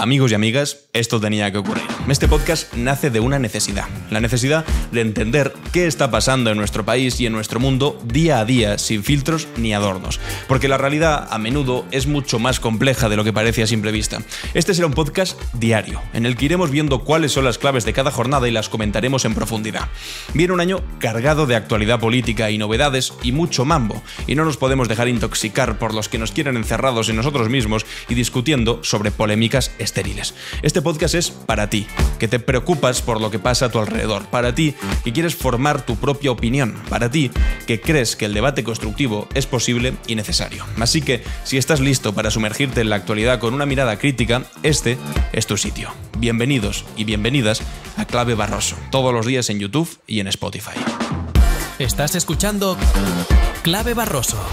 Amigos y amigas, esto tenía que ocurrir. Este podcast nace de una necesidad. La necesidad de entender qué está pasando en nuestro país y en nuestro mundo día a día, sin filtros ni adornos. Porque la realidad, a menudo, es mucho más compleja de lo que parece a simple vista. Este será un podcast diario, en el que iremos viendo cuáles son las claves de cada jornada y las comentaremos en profundidad. Viene un año cargado de actualidad política y novedades y mucho mambo, y no nos podemos dejar intoxicar por los que nos quieren encerrados en nosotros mismos y discutiendo sobre polémicas estériles. Este podcast es para ti, que te preocupas por lo que pasa a tu alrededor, para ti que quieres formar tu propia opinión, para ti que crees que el debate constructivo es posible y necesario. Así que, si estás listo para sumergirte en la actualidad con una mirada crítica, este es tu sitio. Bienvenidos y bienvenidas a Clave Barroso, todos los días en YouTube y en Spotify. Estás escuchando Clave Barroso,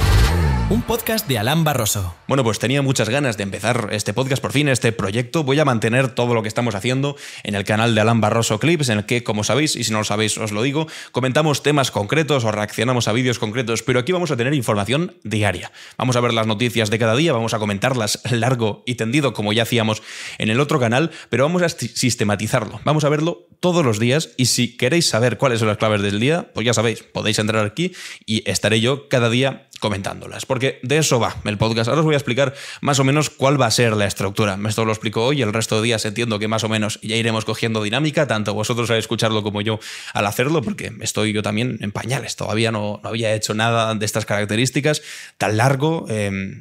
un podcast de Alan Barroso. Bueno, pues tenía muchas ganas de empezar este podcast, por fin, este proyecto. Voy a mantener todo lo que estamos haciendo en el canal de Alan Barroso Clips, en el que, como sabéis, y si no lo sabéis os lo digo, comentamos temas concretos o reaccionamos a vídeos concretos, pero aquí vamos a tener información diaria. Vamos a ver las noticias de cada día, vamos a comentarlas largo y tendido, como ya hacíamos en el otro canal, pero vamos a sistematizarlo. Vamos a verlo todos los días y si queréis saber cuáles son las claves del día, pues ya sabéis, podéis entrar aquí y estaré yo cada día comentándolas, porque de eso va el podcast. Ahora os voy a explicar más o menos cuál va a ser la estructura. Esto lo explico hoy, el resto de días entiendo que más o menos ya iremos cogiendo dinámica, tanto vosotros al escucharlo como yo al hacerlo, porque estoy yo también en pañales, todavía no había hecho nada de estas características, tan largo,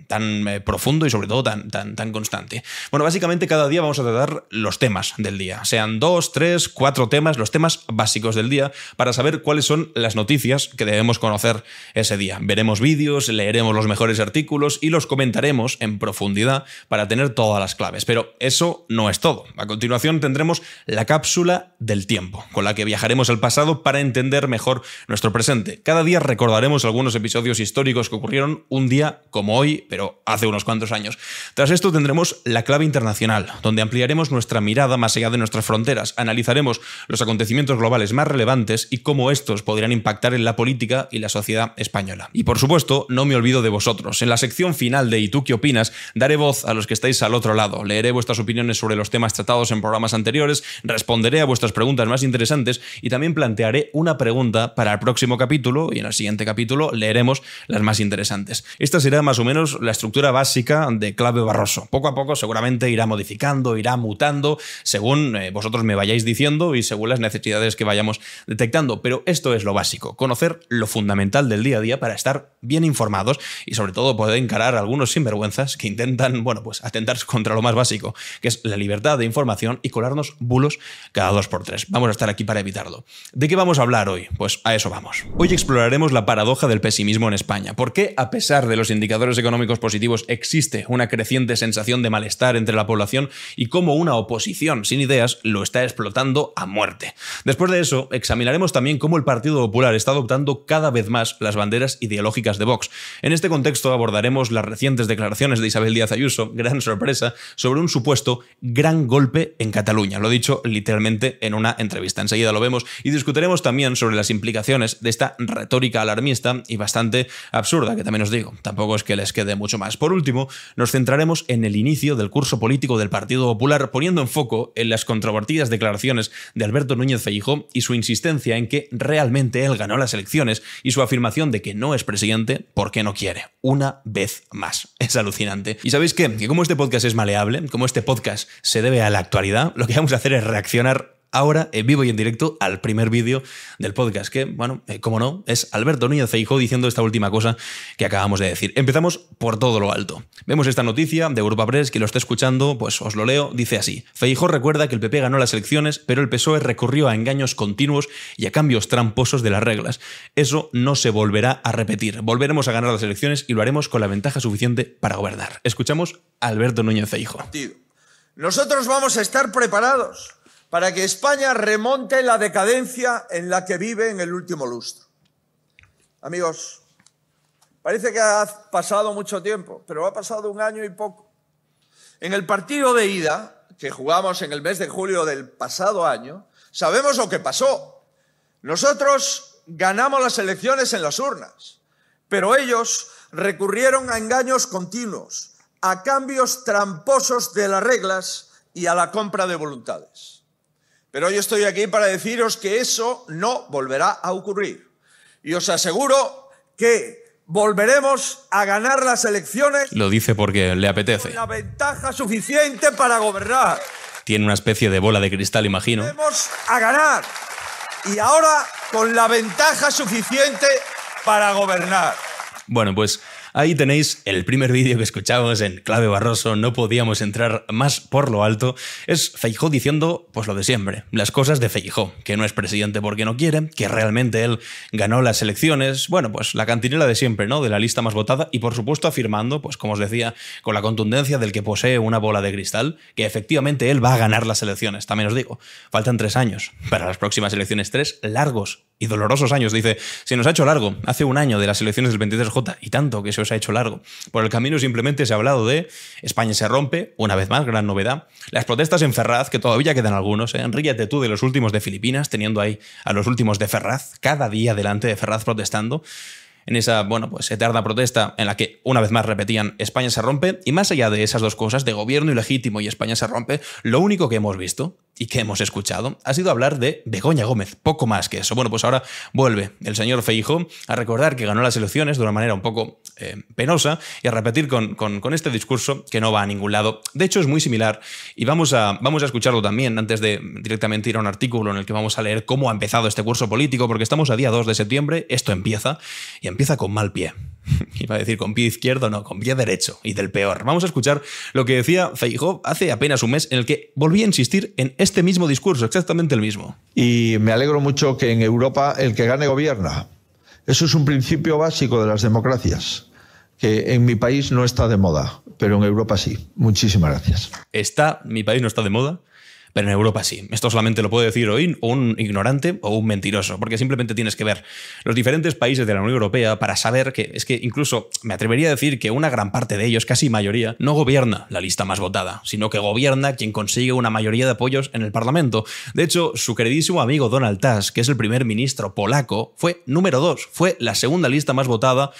tan profundo y sobre todo tan constante. Bueno, básicamente cada día vamos a tratar los temas del día, sean 2, 3, 4 temas, los temas básicos del día, para saber cuáles son las noticias que debemos conocer ese día. Veremos vídeos, leeremos los mejores artículos y los comentaremos en profundidad para tener todas las claves. Pero eso no es todo. A continuación tendremos la cápsula del tiempo, con la que viajaremos al pasado para entender mejor nuestro presente. Cada día recordaremos algunos episodios históricos que ocurrieron un día como hoy, pero hace unos cuantos años. Tras esto tendremos la clave internacional, donde ampliaremos nuestra mirada más allá de nuestras fronteras. Analizaremos los acontecimientos globales más relevantes y cómo estos podrían impactar en la política y la sociedad española. Y por supuesto, no me olvido de vosotros. En la sección final de ¿Y tú qué opinas?, daré voz a los que estáis al otro lado. Leeré vuestras opiniones sobre los temas tratados en programas anteriores, responderé a vuestras preguntas más interesantes y también plantearé una pregunta para el próximo capítulo y en el siguiente capítulo leeremos las más interesantes. Esta será más o menos la estructura básica de Clave Barroso. Poco a poco seguramente irá modificando, irá mutando según vosotros me vayáis diciendo y según las necesidades que vayamos detectando. Pero esto es lo básico, conocer lo fundamental del día a día para estar bien informados y sobre todo poder encarar a algunos sinvergüenzas que intentan, bueno, pues atentar contra lo más básico, que es la libertad de información y colarnos bulos cada 2x3. Vamos a estar aquí para evitarlo. ¿De qué vamos a hablar hoy? Pues a eso vamos. Hoy exploraremos la paradoja del pesimismo en España. ¿Por qué, a pesar de los indicadores económicos positivos, existe una creciente sensación de malestar entre la población y cómo una oposición sin ideas lo está explotando a muerte? Después de eso, examinaremos también cómo el Partido Popular está adoptando cada vez más las banderas ideológicas de Vox. En este contexto abordaremos las recientes declaraciones de Isabel Díaz Ayuso, gran sorpresa, sobre un supuesto gran golpe en Cataluña. Lo he dicho literalmente en una entrevista. Enseguida lo vemos y discutiremos también sobre las implicaciones de esta retórica alarmista y bastante absurda, que también os digo, tampoco es que les quede mucho más. Por último, nos centraremos en el inicio del curso político del Partido Popular, poniendo en foco en las controvertidas declaraciones de Alberto Núñez Feijóo y su insistencia en que realmente él ganó las elecciones y su afirmación de que no es presidente porque no quiere, una vez más. Es alucinante. ¿Y sabéis qué? Que como este podcast es maleable, como este podcast se debe a la actualidad, lo que vamos a hacer es reaccionar ahora en vivo y en directo al primer vídeo del podcast, que, bueno, como no, es Alberto Núñez Feijóo diciendo esta última cosa que acabamos de decir. Empezamos por todo lo alto. Vemos esta noticia de Europa Press, que lo está escuchando, pues os lo leo, dice así: Feijóo recuerda que el PP ganó las elecciones, pero el PSOE recurrió a engaños continuos y a cambios tramposos de las reglas. Eso no se volverá a repetir. Volveremos a ganar las elecciones y lo haremos con la ventaja suficiente para gobernar. Escuchamos a Alberto Núñez Feijóo. Nosotros vamos a estar preparados para que España remonte la decadencia en la que vive en el último lustro. Amigos, parece que ha pasado mucho tiempo, pero ha pasado un año y poco. En el partido de ida, que jugamos en el mes de julio del pasado año, sabemos lo que pasó. Nosotros ganamos las elecciones en las urnas, pero ellos recurrieron a engaños continuos, a cambios tramposos de las reglas y a la compra de voluntades. Pero hoy estoy aquí para deciros que eso no volverá a ocurrir. Y os aseguro que volveremos a ganar las elecciones. Lo dice porque le apetece. Con la ventaja suficiente para gobernar. Tiene una especie de bola de cristal, imagino. Volveremos a ganar. Y ahora con la ventaja suficiente para gobernar. Bueno, pues ahí tenéis el primer vídeo que escuchamos en Clave Barroso. No podíamos entrar más por lo alto. Es Feijóo diciendo pues lo de siempre, las cosas de Feijóo, que no es presidente porque no quiere, que realmente él ganó las elecciones. Bueno, pues la cantinela de siempre, ¿no? De la lista más votada y por supuesto afirmando, pues como os decía, con la contundencia del que posee una bola de cristal, que efectivamente él va a ganar las elecciones. También os digo, faltan 3 años para las próximas elecciones, 3 largos y dolorosos años. Dice, se nos ha hecho largo, hace un año de las elecciones del 23J y tanto que se os ha hecho largo. Por el camino simplemente se ha hablado de España se rompe, una vez más, gran novedad. Las protestas en Ferraz, que todavía quedan algunos, ríete tú de los últimos de Filipinas, teniendo ahí a los últimos de Ferraz, cada día delante de Ferraz protestando. En esa, bueno, pues eterna protesta en la que una vez más repetían España se rompe, y más allá de esas dos cosas, de gobierno ilegítimo y España se rompe, lo único que hemos visto y que hemos escuchado ha sido hablar de Begoña Gómez, poco más que eso. Bueno, pues ahora vuelve el señor Feijóo a recordar que ganó las elecciones de una manera un poco penosa y a repetir con este discurso que no va a ningún lado. De hecho, es muy similar y vamos a escucharlo también antes de directamente ir a un artículo en el que vamos a leer cómo ha empezado este curso político, porque estamos a día 2 de septiembre, esto empieza y empieza con mal pie. Iba a decir con pie izquierdo, no, con pie derecho y del peor. Vamos a escuchar lo que decía Feijóo hace apenas un mes en el que volvía a insistir en este mismo discurso, exactamente el mismo. Y me alegro mucho que en Europa el que gane gobierna. Eso es un principio básico de las democracias, que en mi país no está de moda, pero en Europa sí. Muchísimas gracias. Mi país no está de moda, pero en Europa sí. Esto solamente lo puede decir hoy un ignorante o un mentiroso, porque simplemente tienes que ver los diferentes países de la Unión Europea para saber que es que incluso me atrevería a decir que una gran parte de ellos, casi mayoría, no gobierna la lista más votada, sino que gobierna quien consigue una mayoría de apoyos en el Parlamento. De hecho, su queridísimo amigo Donald Tusk, que es el primer ministro polaco, fue número 2, fue la segunda lista más votada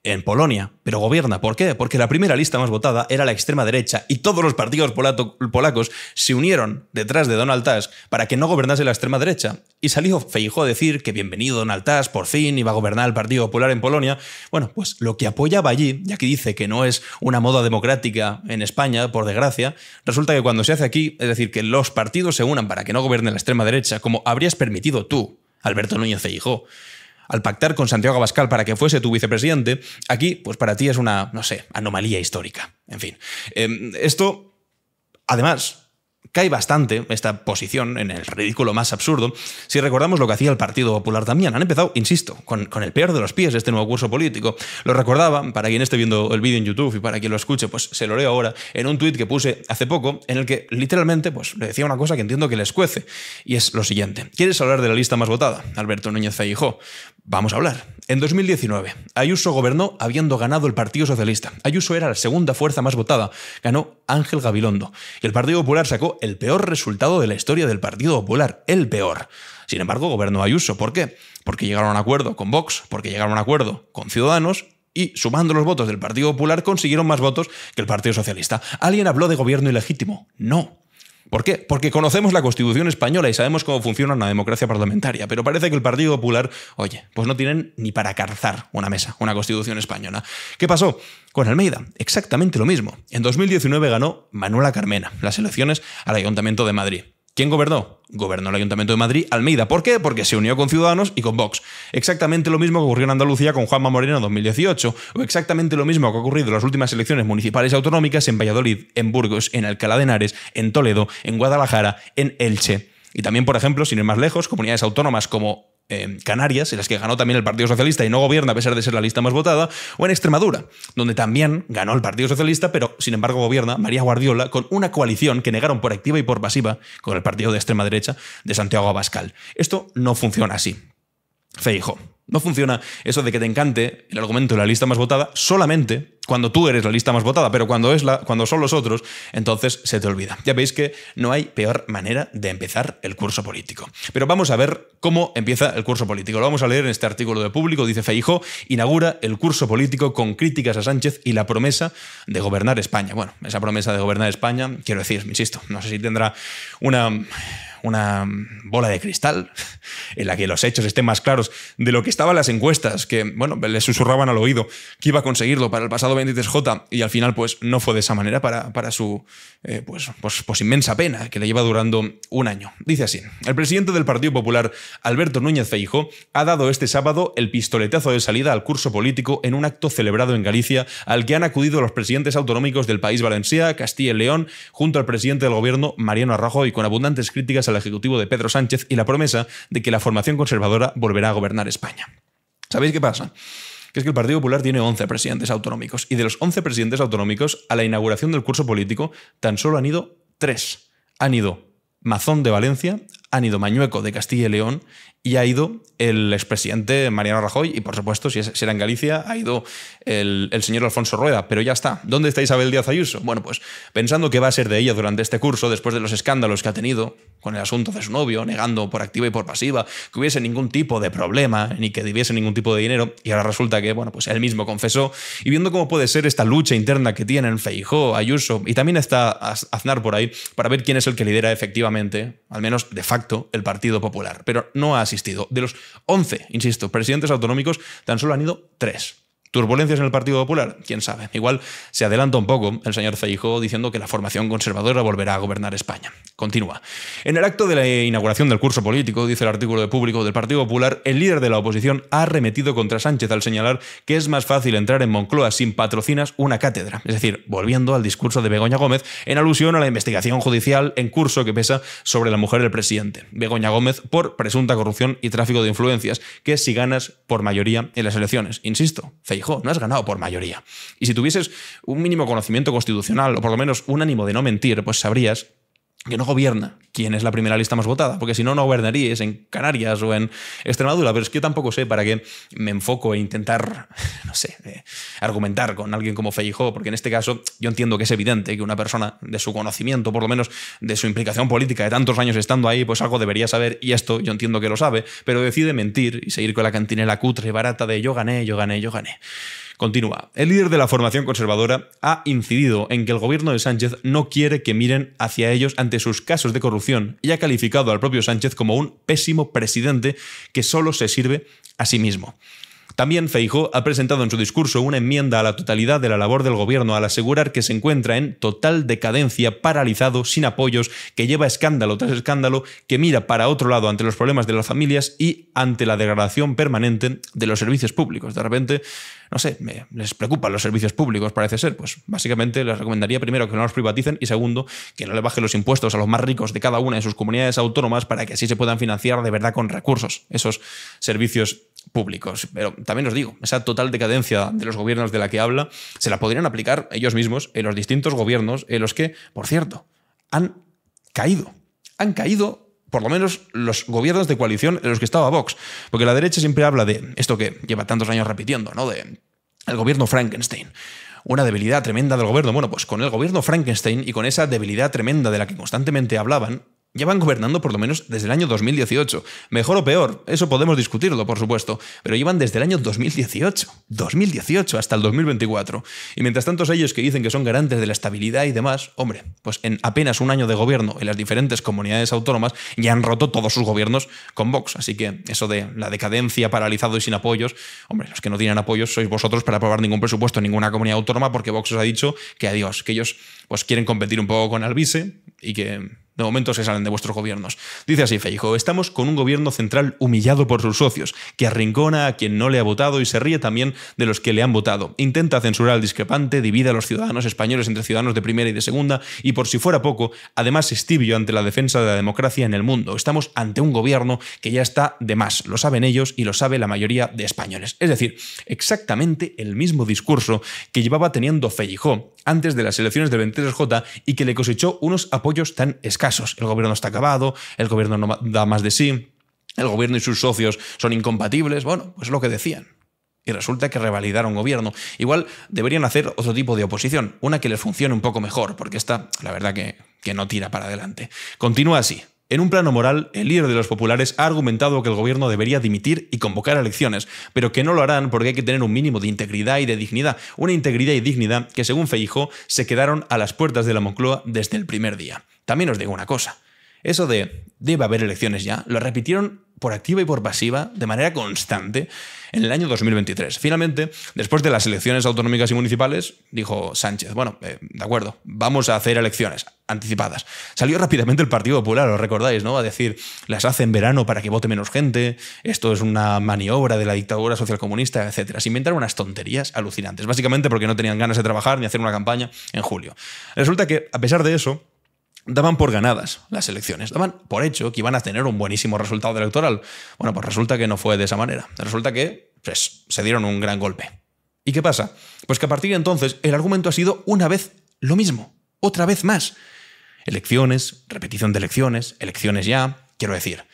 en Polonia, pero gobierna. ¿Por qué? Porque la primera lista más votada era la extrema derecha y todos los partidos polacos se unieron detrás de Donald Tusk para que no gobernase la extrema derecha. Y salió Feijóo a decir que bienvenido Donald Tusk, por fin iba a gobernar el Partido Popular en Polonia. Bueno, pues lo que apoyaba allí, ya que dice que no es una moda democrática en España, por desgracia, resulta que cuando se hace aquí, es decir, que los partidos se unan para que no gobierne la extrema derecha, como habrías permitido tú, Alberto Núñez Feijóo, al pactar con Santiago Abascal para que fuese tu vicepresidente, aquí, pues para ti es una, no sé, anomalía histórica. En fin, esto, además, cae bastante esta posición en el ridículo más absurdo si recordamos lo que hacía el Partido Popular también. Han empezado, insisto, con el peor de los pies este nuevo curso político. Lo recordaba, para quien esté viendo el vídeo en YouTube y para quien lo escuche, pues se lo leo ahora, en un tuit que puse hace poco, en el que literalmente pues, le decía una cosa que entiendo que les cuece, y es lo siguiente. ¿Quieres hablar de la lista más votada? Alberto Núñez Feijóo. Vamos a hablar. En 2019, Ayuso gobernó habiendo ganado el Partido Socialista. Ayuso era la segunda fuerza más votada. Ganó Ángel Gabilondo. Y el Partido Popular sacó el peor resultado de la historia del Partido Popular. El peor. Sin embargo, gobernó Ayuso. ¿Por qué? Porque llegaron a un acuerdo con Vox, porque llegaron a un acuerdo con Ciudadanos y, sumando los votos del Partido Popular, consiguieron más votos que el Partido Socialista. ¿Alguien habló de gobierno ilegítimo? No. ¿Por qué? Porque conocemos la Constitución española y sabemos cómo funciona una democracia parlamentaria, pero parece que el Partido Popular, oye, pues no tienen ni para calzar una mesa, una Constitución española. ¿Qué pasó? Con Almeida, exactamente lo mismo. En 2019 ganó Manuela Carmena las elecciones al Ayuntamiento de Madrid. ¿Quién gobernó? Gobernó el Ayuntamiento de Madrid, Almeida. ¿Por qué? Porque se unió con Ciudadanos y con Vox. Exactamente lo mismo que ocurrió en Andalucía con Juanma Moreno en 2018, o exactamente lo mismo que ha ocurrido en las últimas elecciones municipales y autonómicas en Valladolid, en Burgos, en Alcalá de Henares, en Toledo, en Guadalajara, en Elche. Y también, por ejemplo, sin ir más lejos, comunidades autónomas como Canarias, en las que ganó también el Partido Socialista y no gobierna a pesar de ser la lista más votada, o en Extremadura, donde también ganó el Partido Socialista, pero sin embargo gobierna María Guardiola con una coalición que negaron por activa y por pasiva con el partido de extrema derecha de Santiago Abascal. Esto no funciona así. Feijóo, No funciona eso de que te encante el argumento de la lista más votada solamente cuando tú eres la lista más votada, pero cuando son los otros, entonces se te olvida. Ya veis que no hay peor manera de empezar el curso político. Pero vamos a ver cómo empieza el curso político. Lo vamos a leer en este artículo de Público. Dice: Feijóo inaugura el curso político con críticas a Sánchez y la promesa de gobernar España. Bueno, esa promesa de gobernar España, quiero decir, insisto, no sé si tendrá una bola de cristal en la que los hechos estén más claros de lo que estaban las encuestas, que, bueno, le susurraban al oído que iba a conseguirlo para el pasado 23J y al final pues no fue de esa manera para su pues inmensa pena que le lleva durando un año. Dice así: el presidente del Partido Popular, Alberto Núñez Feijóo, ha dado este sábado el pistoletazo de salida al curso político en un acto celebrado en Galicia al que han acudido los presidentes autonómicos del País Valencià, Castilla y León, junto al presidente del gobierno, Mariano Rajoy, con abundantes críticas al ejecutivo de Pedro Sánchez y la promesa de que la formación conservadora volverá a gobernar España. ¿Sabéis qué pasa? Que es que el Partido Popular tiene 11 presidentes autonómicos y de los 11 presidentes autonómicos a la inauguración del curso político tan solo han ido 3. Han ido Mazón de Valencia, han ido Mañueco de Castilla y León y ha ido el expresidente Mariano Rajoy y, por supuesto, si era en Galicia, ha ido el señor Alfonso Rueda. Pero ya está. ¿Dónde está Isabel Díaz Ayuso? Bueno, pues pensando que va a ser de ella durante este curso, después de los escándalos que ha tenido con el asunto de su novio, negando por activa y por pasiva que hubiese ningún tipo de problema ni que debiese ningún tipo de dinero, y ahora resulta que, bueno, pues él mismo confesó, y viendo cómo puede ser esta lucha interna que tienen Feijóo, Ayuso, y también está Aznar por ahí, para ver quién es el que lidera efectivamente, al menos de facto, el Partido Popular. Pero no ha asistido. De los 11, insisto, presidentes autonómicos, tan solo han ido 3. ¿Turbulencias en el Partido Popular? ¿Quién sabe? Igual se adelanta un poco el señor Feijóo diciendo que la formación conservadora volverá a gobernar España. Continúa. En el acto de la inauguración del curso político, dice el artículo de Público del Partido Popular, el líder de la oposición ha arremetido contra Sánchez al señalar que es más fácil entrar en Moncloa sin patrocinas una cátedra. Es decir, volviendo al discurso de Begoña Gómez en alusión a la investigación judicial en curso que pesa sobre la mujer del presidente, Begoña Gómez, por presunta corrupción y tráfico de influencias, que si ganas por mayoría en las elecciones. Insisto, Feijóo, no has ganado por mayoría. Y si tuvieses un mínimo conocimiento constitucional, o por lo menos un ánimo de no mentir, pues sabrías que no gobierna quién es la primera lista más votada, porque si no, no gobernaríais en Canarias o en Extremadura. Pero es que yo tampoco sé para qué me enfoco e intentar, no sé, argumentar con alguien como Feijóo, porque en este caso yo entiendo que es evidente que una persona de su conocimiento, por lo menos de su implicación política de tantos años estando ahí, pues algo debería saber, y esto yo entiendo que lo sabe, pero decide mentir y seguir con la cantinela cutre y barata de yo gané, yo gané, yo gané. Continúa. El líder de la formación conservadora ha incidido en que el gobierno de Sánchez no quiere que miren hacia ellos ante sus casos de corrupción y ha calificado al propio Sánchez como un pésimo presidente que solo se sirve a sí mismo. También Feijóo ha presentado en su discurso una enmienda a la totalidad de la labor del gobierno al asegurar que se encuentra en total decadencia, paralizado, sin apoyos, que lleva escándalo tras escándalo, que mira para otro lado ante los problemas de las familias y ante la degradación permanente de los servicios públicos. De repente, no sé, les preocupan los servicios públicos, parece ser. Pues básicamente les recomendaría primero que no los privaticen y segundo, que no le bajen los impuestos a los más ricos de cada una de sus comunidades autónomas para que así se puedan financiar de verdad con recursos esos servicios públicos. Pero también os digo, esa total decadencia de los gobiernos de la que habla se la podrían aplicar ellos mismos en los distintos gobiernos en los que, por cierto, han caído. Han caído por lo menos los gobiernos de coalición en los que estaba Vox. Porque la derecha siempre habla de esto que lleva tantos años repitiendo, ¿no? De el gobierno Frankenstein. Una debilidad tremenda del gobierno. Bueno, pues con el gobierno Frankenstein y con esa debilidad tremenda de la que constantemente hablaban, llevan gobernando por lo menos desde el año 2018. Mejor o peor, eso podemos discutirlo, por supuesto, pero llevan desde el año 2018 hasta el 2024. Y mientras tantos ellos que dicen que son garantes de la estabilidad y demás, hombre, pues en apenas un año de gobierno en las diferentes comunidades autónomas ya han roto todos sus gobiernos con Vox. Así que eso de la decadencia, paralizado y sin apoyos, hombre, los que no tienen apoyos sois vosotros para aprobar ningún presupuesto en ninguna comunidad autónoma porque Vox os ha dicho que adiós, que ellos pues quieren competir un poco con Alvise y que de momento se salen de vuestros gobiernos. Dice así Feijóo: estamos con un gobierno central humillado por sus socios, que arrincona a quien no le ha votado y se ríe también de los que le han votado. Intenta censurar al discrepante, divide a los ciudadanos españoles entre ciudadanos de primera y de segunda y, por si fuera poco, además es tibio ante la defensa de la democracia en el mundo. Estamos ante un gobierno que ya está de más. Lo saben ellos y lo sabe la mayoría de españoles. Es decir, exactamente el mismo discurso que llevaba teniendo Feijóo antes de las elecciones del 23J y que le cosechó unos apoyos tan escasos. El gobierno está acabado, el gobierno no da más de sí, el gobierno y sus socios son incompatibles. Bueno, pues lo que decían. Y resulta que revalidaron gobierno. Igual deberían hacer otro tipo de oposición, una que les funcione un poco mejor, porque esta, la verdad que no tira para adelante. Continúa así. En un plano moral, el líder de los populares ha argumentado que el gobierno debería dimitir y convocar elecciones, pero que no lo harán porque hay que tener un mínimo de integridad y de dignidad. Una integridad y dignidad que, según Feijóo, se quedaron a las puertas de la Moncloa desde el primer día. También os digo una cosa. Eso de debe haber elecciones ya, lo repitieron por activa y por pasiva, de manera constante, en el año 2023. Finalmente, después de las elecciones autonómicas y municipales, dijo Sánchez, bueno, de acuerdo, vamos a hacer elecciones anticipadas. Salió rápidamente el Partido Popular, os recordáis, ¿no? A decir, las hace en verano para que vote menos gente, esto es una maniobra de la dictadura socialcomunista, etc. Se inventaron unas tonterías alucinantes, básicamente porque no tenían ganas de trabajar ni hacer una campaña en julio. Resulta que, a pesar de eso, daban por ganadas las elecciones, daban por hecho que iban a tener un buenísimo resultado electoral. Bueno, pues resulta que no fue de esa manera. Resulta que pues, se dieron un gran golpe. ¿Y qué pasa? Pues que a partir de entonces el argumento ha sido una vez lo mismo, otra vez más. Elecciones, repetición de elecciones, elecciones ya, quiero decir.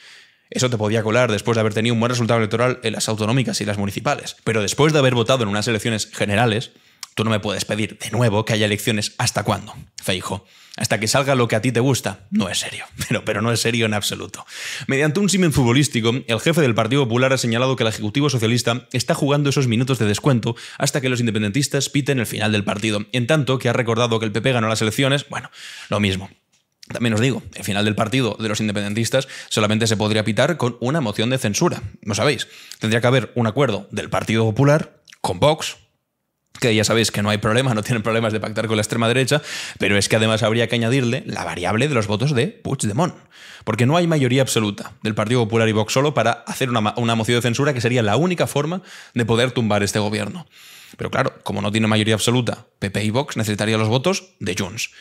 Eso te podía colar después de haber tenido un buen resultado electoral en las autonómicas y las municipales. Pero después de haber votado en unas elecciones generales, tú no me puedes pedir de nuevo que haya elecciones. ¿Hasta cuándo, Feijóo? Hasta que salga lo que a ti te gusta. No es serio, pero no es serio en absoluto. Mediante un símil futbolístico, el jefe del Partido Popular ha señalado que el Ejecutivo Socialista está jugando esos minutos de descuento hasta que los independentistas piten el final del partido. En tanto que ha recordado que el PP ganó las elecciones, bueno, lo mismo. También os digo, el final del partido de los independentistas solamente se podría pitar con una moción de censura. ¿Lo sabéis? Tendría que haber un acuerdo del Partido Popular con Vox, que ya sabéis que no hay problema, no tienen problemas de pactar con la extrema derecha, pero es que además habría que añadirle la variable de los votos de Puigdemont. Porque no hay mayoría absoluta del Partido Popular y Vox solo para hacer una moción de censura que sería la única forma de poder tumbar este gobierno. Pero claro, como no tiene mayoría absoluta, PP y Vox necesitarían los votos de Junts.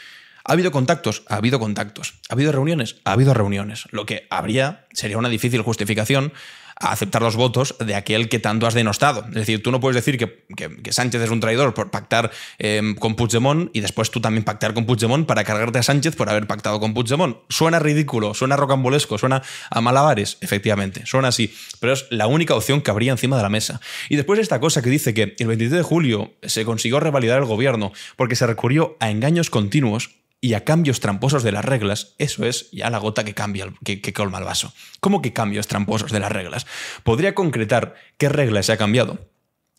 ¿Ha habido contactos? Ha habido contactos. ¿Ha habido reuniones? Ha habido reuniones. Lo que habría sería una difícil justificación a aceptar los votos de aquel que tanto has denostado. Es decir, tú no puedes decir que Sánchez es un traidor por pactar con Puigdemont y después tú también pactar con Puigdemont para cargarte a Sánchez por haber pactado con Puigdemont. Suena ridículo, suena rocambolesco, suena a malabares, efectivamente, suena así, pero es la única opción que habría encima de la mesa. Y después esta cosa que dice que el 23 de julio se consiguió revalidar el gobierno porque se recurrió a engaños continuos y a cambios tramposos de las reglas, eso es ya la gota que colma el vaso. ¿Cómo que cambios tramposos de las reglas? ¿Podría concretar qué regla se ha cambiado?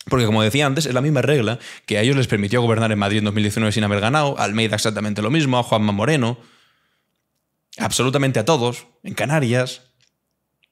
Porque, como decía antes, es la misma regla que a ellos les permitió gobernar en Madrid en 2019 sin haber ganado, a Almeida exactamente lo mismo, a Juanma Moreno, absolutamente a todos, en Canarias,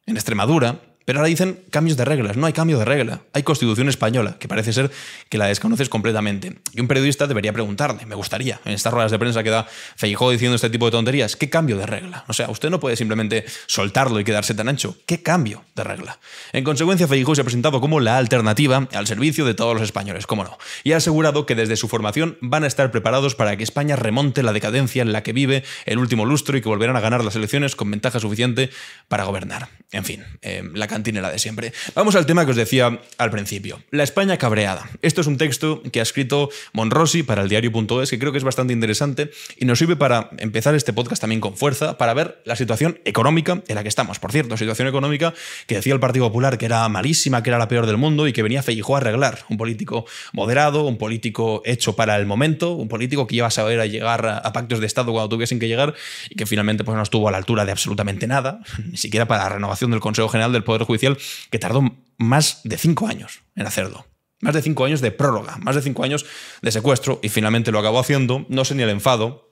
en Extremadura. Pero ahora dicen cambios de reglas. No hay cambio de regla. Hay Constitución española, que parece ser que la desconoces completamente. Y un periodista debería preguntarle, me gustaría, en estas ruedas de prensa que da Feijóo diciendo este tipo de tonterías, ¿qué cambio de regla? O sea, usted no puede simplemente soltarlo y quedarse tan ancho. ¿Qué cambio de regla? En consecuencia, Feijóo se ha presentado como la alternativa al servicio de todos los españoles, cómo no. Y ha asegurado que desde su formación van a estar preparados para que España remonte la decadencia en la que vive el último lustro y que volverán a ganar las elecciones con ventaja suficiente para gobernar. En fin, la cantinela de siempre. Vamos al tema que os decía al principio. La España cabreada. Esto es un texto que ha escrito Monrosi para el diario.es, que creo que es bastante interesante y nos sirve para empezar este podcast también con fuerza, para ver la situación económica en la que estamos. Por cierto, situación económica que decía el Partido Popular que era malísima, que era la peor del mundo y que venía Feijóo a arreglar. Un político moderado, un político hecho para el momento, un político que iba a saber a llegar a pactos de Estado cuando tuviesen que llegar y que finalmente pues, no estuvo a la altura de absolutamente nada, ni siquiera para la renovación del Consejo General del Poder Judicial, que tardó más de 5 años en hacerlo. Más de 5 años de prórroga, más de 5 años de secuestro y finalmente lo acabó haciendo, no sé ni el enfado,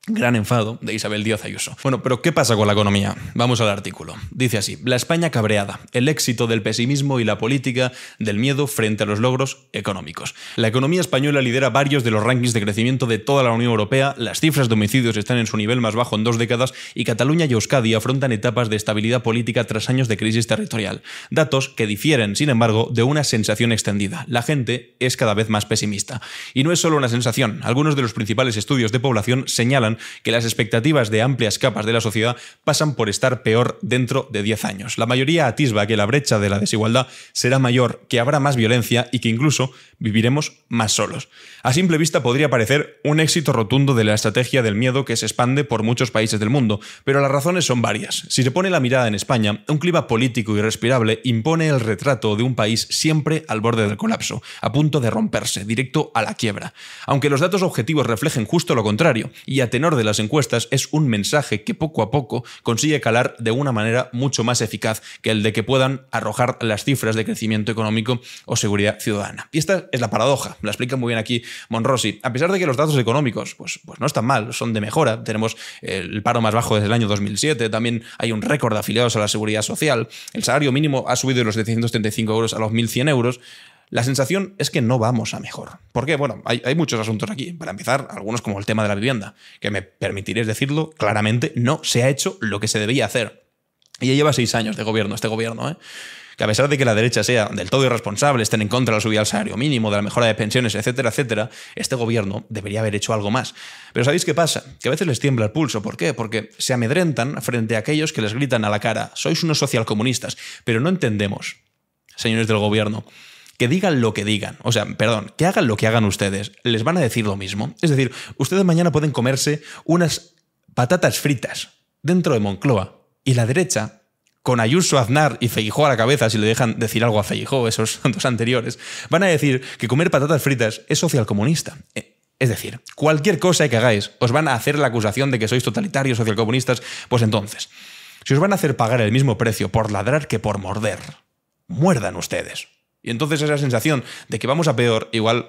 gran enfado de Isabel Díaz Ayuso. Bueno, pero ¿qué pasa con la economía? Vamos al artículo. Dice así: la España cabreada, el éxito del pesimismo y la política del miedo frente a los logros económicos. La economía española lidera varios de los rankings de crecimiento de toda la Unión Europea, las cifras de homicidios están en su nivel más bajo en 2 décadas y Cataluña y Euskadi afrontan etapas de estabilidad política tras años de crisis territorial. Datos que difieren, sin embargo, de una sensación extendida. La gente es cada vez más pesimista. Y no es solo una sensación. Algunos de los principales estudios de población señalan que las expectativas de amplias capas de la sociedad pasan por estar peor dentro de 10 años. La mayoría atisba que la brecha de la desigualdad será mayor, que habrá más violencia y que incluso viviremos más solos. A simple vista podría parecer un éxito rotundo de la estrategia del miedo que se expande por muchos países del mundo, pero las razones son varias. Si se pone la mirada en España, un clima político irrespirable impone el retrato de un país siempre al borde del colapso, a punto de romperse, directo a la quiebra. Aunque los datos objetivos reflejen justo lo contrario, y a tenor de las encuestas es un mensaje que poco a poco consigue calar de una manera mucho más eficaz que el de que puedan arrojar las cifras de crecimiento económico o seguridad ciudadana. Y esta es la paradoja, la explica muy bien aquí Monrosi. A pesar de que los datos económicos pues no están mal, son de mejora, tenemos el paro más bajo desde el año 2007, también hay un récord de afiliados a la seguridad social, el salario mínimo ha subido de los 735 euros a los 1.100 euros, la sensación es que no vamos a mejor. ¿Por qué? Bueno, hay muchos asuntos aquí. Para empezar, algunos como el tema de la vivienda, que me permitiréis decirlo claramente, no se ha hecho lo que se debía hacer. Y ya lleva 6 años de gobierno, este gobierno, que a pesar de que la derecha sea del todo irresponsable, estén en contra de la subida del salario mínimo, de la mejora de pensiones, etcétera, etcétera, este gobierno debería haber hecho algo más. Pero ¿sabéis qué pasa? Que a veces les tiembla el pulso. ¿Por qué? Porque se amedrentan frente a aquellos que les gritan a la cara: sois unos socialcomunistas. Pero no entendemos, señores del gobierno, que digan lo que digan, o sea, perdón, que hagan lo que hagan ustedes, les van a decir lo mismo. Es decir, ustedes mañana pueden comerse unas patatas fritas dentro de Moncloa y la derecha, con Ayuso, Aznar y Feijóo a la cabeza, si le dejan decir algo a Feijóo, esos dos anteriores, van a decir que comer patatas fritas es socialcomunista. Es decir, cualquier cosa que hagáis, os van a hacer la acusación de que sois totalitarios, socialcomunistas. Pues entonces, si os van a hacer pagar el mismo precio por ladrar que por morder, muerdan ustedes. Y entonces esa sensación de que vamos a peor igual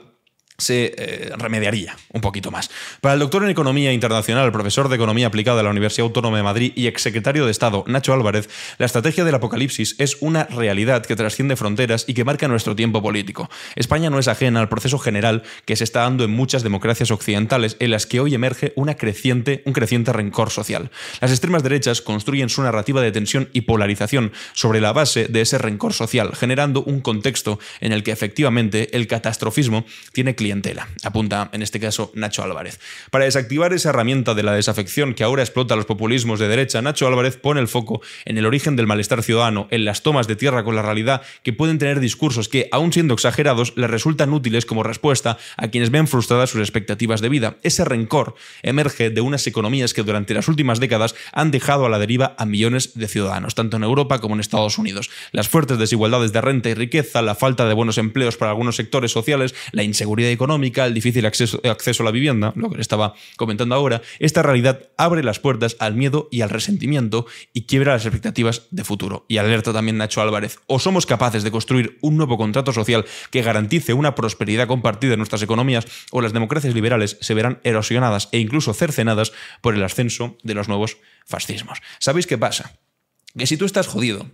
se remediaría un poquito más. Para el doctor en Economía Internacional, profesor de Economía Aplicada de la Universidad Autónoma de Madrid y exsecretario de Estado, Nacho Álvarez, la estrategia del apocalipsis es una realidad que trasciende fronteras y que marca nuestro tiempo político. España no es ajena al proceso general que se está dando en muchas democracias occidentales, en las que hoy emerge un creciente rencor social. Las extremas derechas construyen su narrativa de tensión y polarización sobre la base de ese rencor social, generando un contexto en el que efectivamente el catastrofismo tiene clientela, apunta en este caso Nacho Álvarez. Para desactivar esa herramienta de la desafección que ahora explota los populismos de derecha, Nacho Álvarez pone el foco en el origen del malestar ciudadano, en las tomas de tierra con la realidad que pueden tener discursos que, aun siendo exagerados, les resultan útiles como respuesta a quienes ven frustradas sus expectativas de vida. Ese rencor emerge de unas economías que durante las últimas décadas han dejado a la deriva a millones de ciudadanos, tanto en Europa como en Estados Unidos. Las fuertes desigualdades de renta y riqueza, la falta de buenos empleos para algunos sectores sociales, la inseguridad económica, el difícil acceso a la vivienda, lo que le estaba comentando ahora, esta realidad abre las puertas al miedo y al resentimiento y quiebra las expectativas de futuro. Y alerta también Nacho Álvarez: o somos capaces de construir un nuevo contrato social que garantice una prosperidad compartida en nuestras economías, o las democracias liberales se verán erosionadas e incluso cercenadas por el ascenso de los nuevos fascismos. ¿Sabéis qué pasa? Que si tú estás jodido,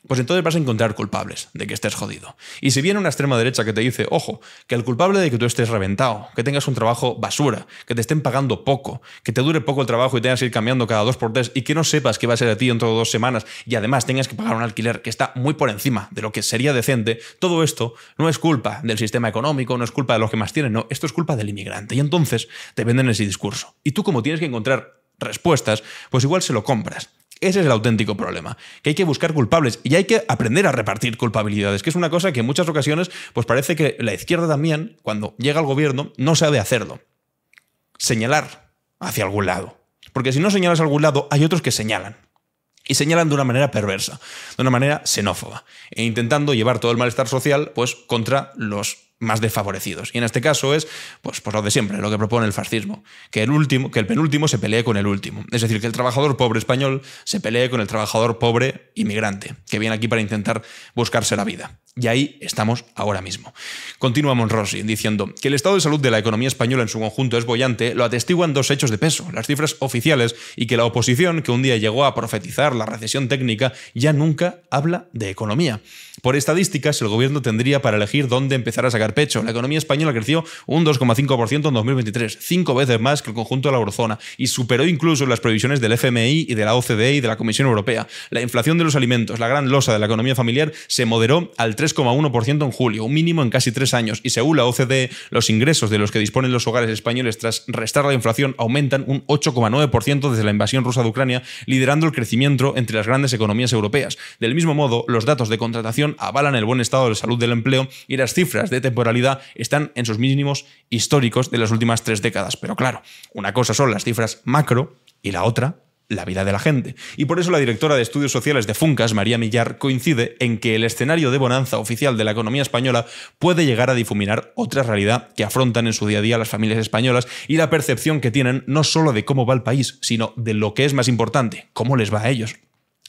pues entonces vas a encontrar culpables de que estés jodido. Y si viene una extrema derecha que te dice: ojo, que el culpable de que tú estés reventado, que tengas un trabajo basura, que te estén pagando poco, que te dure poco el trabajo y tengas que ir cambiando cada 2x3 y que no sepas qué va a ser de ti dentro de 2 semanas y además tengas que pagar un alquiler que está muy por encima de lo que sería decente, todo esto no es culpa del sistema económico, no es culpa de los que más tienen, no, esto es culpa del inmigrante. Y entonces te venden ese discurso. Y tú, como tienes que encontrar respuestas, pues igual se lo compras. Ese es el auténtico problema, que hay que buscar culpables y hay que aprender a repartir culpabilidades, que es una cosa que en muchas ocasiones pues parece que la izquierda también, cuando llega al gobierno, no sabe hacerlo. Señalar hacia algún lado. Porque si no señalas a algún lado, hay otros que señalan. Y señalan de una manera perversa, de una manera xenófoba, e intentando llevar todo el malestar social pues contra los más desfavorecidos. Y en este caso es pues lo de siempre, lo que propone el fascismo, que el penúltimo se pelee con el último. Es decir, que el trabajador pobre español se pelee con el trabajador pobre inmigrante, que viene aquí para intentar buscarse la vida. Y ahí estamos ahora mismo. Continúa Monrosi diciendo que el estado de salud de la economía española en su conjunto es boyante, lo atestiguan 2 hechos de peso, las cifras oficiales, y que la oposición, que un día llegó a profetizar la recesión técnica, ya nunca habla de economía. Por estadísticas, el gobierno tendría para elegir dónde empezar a sacar pecho. La economía española creció un 2,5% en 2023, 5 veces más que el conjunto de la eurozona, y superó incluso las previsiones del FMI y de la OCDE y de la Comisión Europea. La inflación de los alimentos, la gran losa de la economía familiar, se moderó al 3,1% en julio, un mínimo en casi 3 años, y según la OCDE, los ingresos de los que disponen los hogares españoles tras restar la inflación aumentan un 8,9% desde la invasión rusa de Ucrania, liderando el crecimiento entre las grandes economías europeas. Del mismo modo, los datos de contratación avalan el buen estado de salud del empleo y las cifras de temporalidad están en sus mínimos históricos de las últimas 3 décadas. Pero claro, una cosa son las cifras macro y la otra, la vida de la gente. Y por eso la directora de Estudios Sociales de Funcas, María Millar, coincide en que el escenario de bonanza oficial de la economía española puede llegar a difuminar otra realidad que afrontan en su día a día las familias españolas y la percepción que tienen no solo de cómo va el país, sino de lo que es más importante, cómo les va a ellos.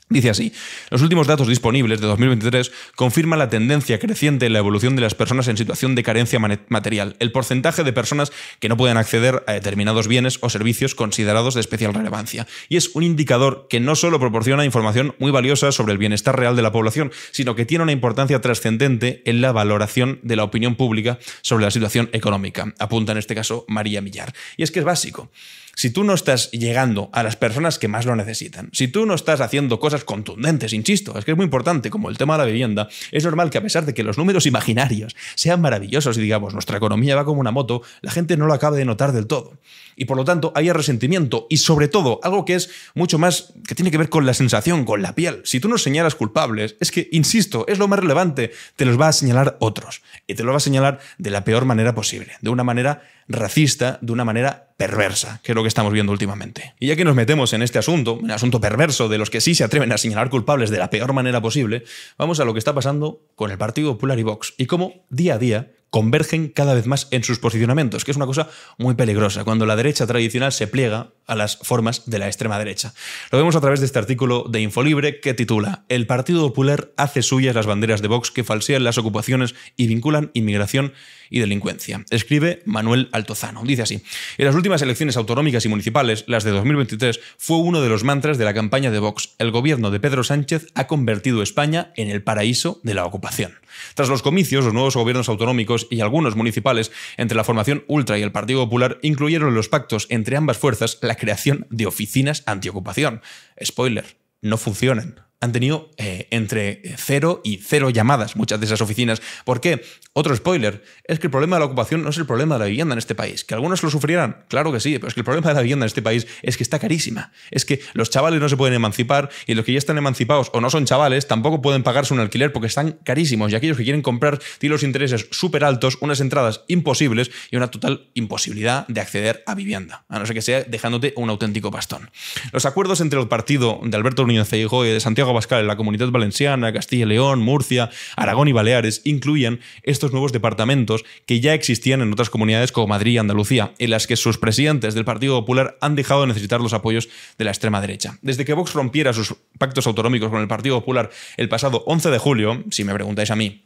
Dice así: los últimos datos disponibles de 2023 confirman la tendencia creciente en la evolución de las personas en situación de carencia material, el porcentaje de personas que no pueden acceder a determinados bienes o servicios considerados de especial relevancia. Y es un indicador que no solo proporciona información muy valiosa sobre el bienestar real de la población, sino que tiene una importancia trascendente en la valoración de la opinión pública sobre la situación económica, apunta en este caso María Millar. Y es que es básico. Si tú no estás llegando a las personas que más lo necesitan, si tú no estás haciendo cosas contundentes, insisto, es que es muy importante, como el tema de la vivienda, es normal que a pesar de que los números imaginarios sean maravillosos y digamos, nuestra economía va como una moto, la gente no lo acabe de notar del todo. Y por lo tanto haya resentimiento y sobre todo algo que es mucho más, que tiene que ver con la sensación, con la piel. Si tú no señalas culpables, es que, insisto, es lo más relevante, te los va a señalar otros. Y te lo va a señalar de la peor manera posible, de una manera racista, de una manera perversa, que es lo que estamos viendo últimamente. Y ya que nos metemos en este asunto, en el asunto perverso de los que sí se atreven a señalar culpables de la peor manera posible, vamos a lo que está pasando con el Partido Popular y Vox y cómo día a día convergen cada vez más en sus posicionamientos, que es una cosa muy peligrosa, cuando la derecha tradicional se pliega a las formas de la extrema derecha. Lo vemos a través de este artículo de Infolibre que titula: El Partido Popular hace suyas las banderas de Vox que falsean las ocupaciones y vinculan inmigración y delincuencia. Escribe Manuel Altozano. Dice así: en las últimas elecciones autonómicas y municipales, las de 2023, fue uno de los mantras de la campaña de Vox. El gobierno de Pedro Sánchez ha convertido España en el paraíso de la ocupación. Tras los comicios, los nuevos gobiernos autonómicos y algunos municipales entre la formación ultra y el Partido Popular incluyeron en los pactos entre ambas fuerzas la creación de oficinas antiocupación. Spoiler, no funcionan. Han tenido entre 0 y 0 llamadas muchas de esas oficinas. ¿Por qué? Otro spoiler, es que el problema de la ocupación no es el problema de la vivienda en este país. ¿Que algunos lo sufrirán? Claro que sí, pero es que el problema de la vivienda en este país es que está carísima. Es que los chavales no se pueden emancipar y los que ya están emancipados o no son chavales tampoco pueden pagarse un alquiler porque están carísimos, y aquellos que quieren comprar tienen los intereses súper altos, unas entradas imposibles y una total imposibilidad de acceder a vivienda, a no ser que sea dejándote un auténtico pastón. Los acuerdos entre el partido de Alberto Núñez Feijóo y de Santiago Abascal en la Comunidad Valenciana, Castilla y León, Murcia, Aragón y Baleares incluían estos nuevos departamentos que ya existían en otras comunidades como Madrid y Andalucía, en las que sus presidentes del Partido Popular han dejado de necesitar los apoyos de la extrema derecha. Desde que Vox rompiera sus pactos autonómicos con el Partido Popular el pasado 11 de julio, si me preguntáis a mí,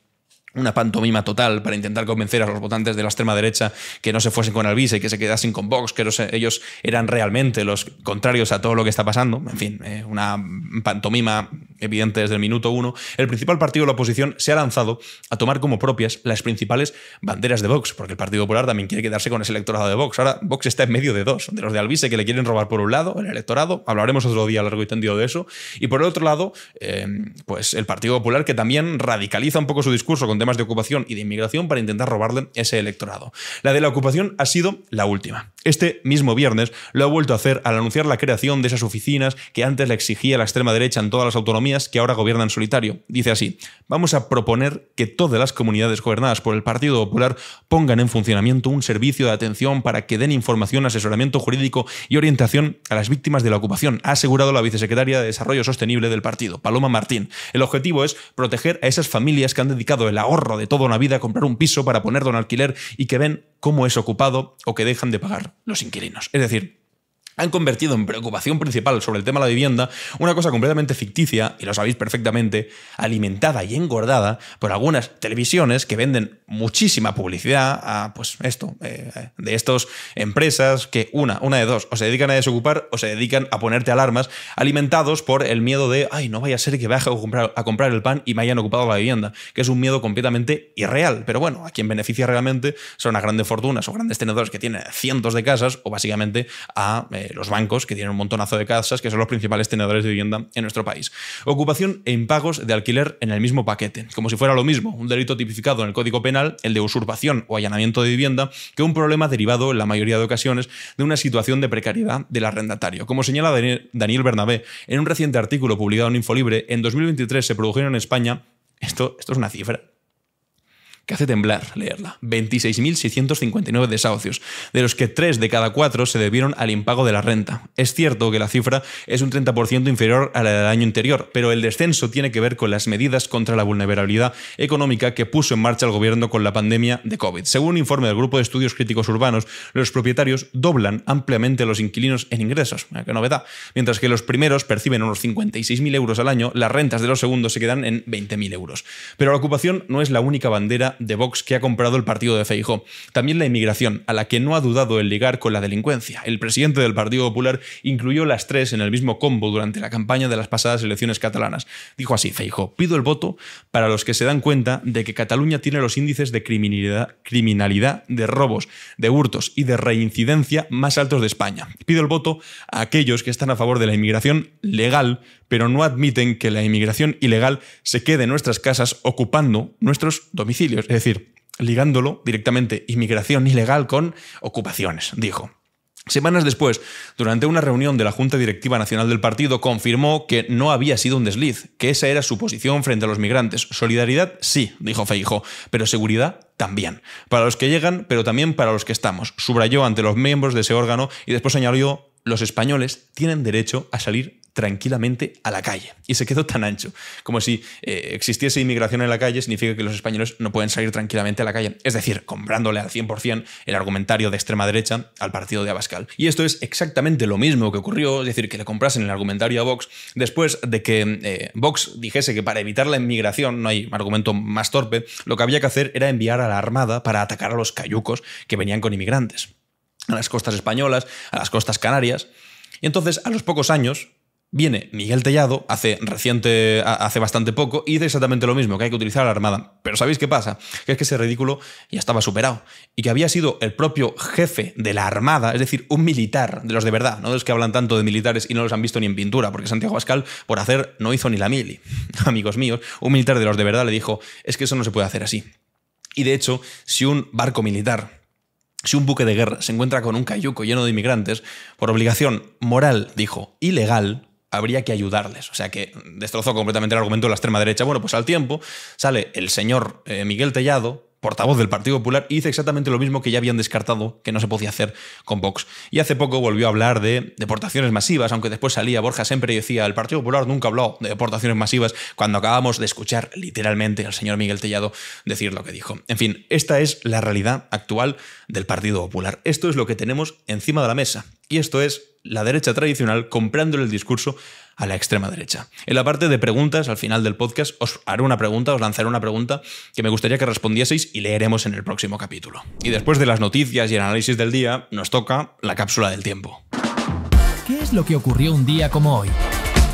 una pantomima total para intentar convencer a los votantes de la extrema derecha que no se fuesen con Alvise y que se quedasen con Vox, que ellos eran realmente los contrarios a todo lo que está pasando. En fin, una pantomima evidente desde el minuto 1. El principal partido de la oposición se ha lanzado a tomar como propias las principales banderas de Vox, porque el Partido Popular también quiere quedarse con ese electorado de Vox. Ahora Vox está en medio de dos, de los de Alvise que le quieren robar por un lado el electorado, hablaremos otro día largo y tendido de eso, y por el otro lado, pues el Partido Popular, que también radicaliza un poco su discurso con temas de ocupación y de inmigración para intentar robarle ese electorado. La de la ocupación ha sido la última. Este mismo viernes lo ha vuelto a hacer al anunciar la creación de esas oficinas que antes le exigía la extrema derecha en todas las autonomías que ahora gobiernan en solitario. Dice así: vamos a proponer que todas las comunidades gobernadas por el Partido Popular pongan en funcionamiento un servicio de atención para que den información, asesoramiento jurídico y orientación a las víctimas de la ocupación, ha asegurado la vicesecretaria de Desarrollo Sostenible del partido, Paloma Martín. El objetivo es proteger a esas familias que han dedicado el ahorro de toda una vida a comprar un piso para ponerlo en alquiler y que ven cómo es ocupado o que dejan de pagar los inquilinos. Es decir, han convertido en preocupación principal sobre el tema de la vivienda una cosa completamente ficticia, y lo sabéis perfectamente, alimentada y engordada por algunas televisiones que venden muchísima publicidad a, pues esto, de estas empresas que una de dos, o se dedican a desocupar o se dedican a ponerte alarmas, alimentados por el miedo de, ay, no vaya a ser que vaya a comprar el pan y me hayan ocupado la vivienda, que es un miedo completamente irreal. Pero bueno, a quien beneficia realmente son a grandes fortunas o grandes tenedores que tienen cientos de casas, o básicamente a los bancos, que tienen un montonazo de casas, que son los principales tenedores de vivienda en nuestro país. Ocupación e impagos de alquiler en el mismo paquete, como si fuera lo mismo, un delito tipificado en el Código Penal, el de usurpación o allanamiento de vivienda, que un problema derivado en la mayoría de ocasiones de una situación de precariedad del arrendatario. Como señala Daniel Bernabé en un reciente artículo publicado en Infolibre, en 2023 se produjeron en España, esto es una cifra, que hace temblar leerla. 26.659 desahucios, de los que 3 de cada 4 se debieron al impago de la renta. Es cierto que la cifra es un 30% inferior a la del año anterior, pero el descenso tiene que ver con las medidas contra la vulnerabilidad económica que puso en marcha el gobierno con la pandemia de COVID. Según un informe del Grupo de Estudios Críticos Urbanos, los propietarios doblan ampliamente a los inquilinos en ingresos. ¡Qué novedad! Mientras que los primeros perciben unos 56.000 euros al año, las rentas de los segundos se quedan en 20.000 euros. Pero la ocupación no es la única bandera de Vox que ha comprado el partido de Feijóo. También la inmigración, a la que no ha dudado en ligar con la delincuencia. El presidente del Partido Popular incluyó las tres en el mismo combo durante la campaña de las pasadas elecciones catalanas. Dijo así Feijóo: pido el voto para los que se dan cuenta de que Cataluña tiene los índices de criminalidad, de robos, de hurtos y de reincidencia más altos de España. Pido el voto a aquellos que están a favor de la inmigración legal, pero no admiten que la inmigración ilegal se quede en nuestras casas ocupando nuestros domicilios. Es decir, ligándolo directamente inmigración ilegal con ocupaciones, dijo. Semanas después, durante una reunión de la Junta Directiva Nacional del partido, confirmó que no había sido un desliz, que esa era su posición frente a los migrantes. Solidaridad, sí, dijo Feijóo, pero seguridad también. Para los que llegan, pero también para los que estamos. Subrayó ante los miembros de ese órgano y después añadió: los españoles tienen derecho a salir tranquilamente a la calle. Y se quedó tan ancho, como si existiese inmigración en la calle significa que los españoles no pueden salir tranquilamente a la calle. Es decir, comprándole al 100% el argumentario de extrema derecha al partido de Abascal. Y esto es exactamente lo mismo que ocurrió, es decir, que le comprasen el argumentario a Vox después de que Vox dijese que para evitar la inmigración, no hay argumento más torpe, lo que había que hacer era enviar a la Armada para atacar a los cayucos que venían con inmigrantes, a las costas españolas, a las costas canarias. Y entonces, a los pocos años, viene Miguel Tellado, hace bastante poco, y dice exactamente lo mismo, que hay que utilizar a la Armada. Pero ¿sabéis qué pasa? Que es que ese ridículo ya estaba superado. Y que había sido el propio jefe de la Armada, es decir, un militar de los de verdad, no de los que hablan tanto de militares y no los han visto ni en pintura, porque Santiago Abascal, por hacer, no hizo ni la mili. Amigos míos, un militar de los de verdad le dijo: es que eso no se puede hacer así. Y de hecho, si un barco militar, si un buque de guerra se encuentra con un cayuco lleno de inmigrantes, por obligación moral, dijo, ilegal, habría que ayudarles. O sea que destrozó completamente el argumento de la extrema derecha. Bueno, pues al tiempo sale el señor Miguel Tellado, portavoz del Partido Popular, y dice exactamente lo mismo que ya habían descartado que no se podía hacer con Vox. Y hace poco volvió a hablar de deportaciones masivas, aunque después salía Borja Semper y decía: el Partido Popular nunca habló de deportaciones masivas, cuando acabamos de escuchar literalmente al señor Miguel Tellado decir lo que dijo. En fin, esta es la realidad actual del Partido Popular. Esto es lo que tenemos encima de la mesa. Y esto es la derecha tradicional comprándole el discurso a la extrema derecha. En la parte de preguntas, al final del podcast, os lanzaré una pregunta que me gustaría que respondieseis y leeremos en el próximo capítulo. Y después de las noticias y el análisis del día, nos toca la cápsula del tiempo. ¿Qué es lo que ocurrió un día como hoy?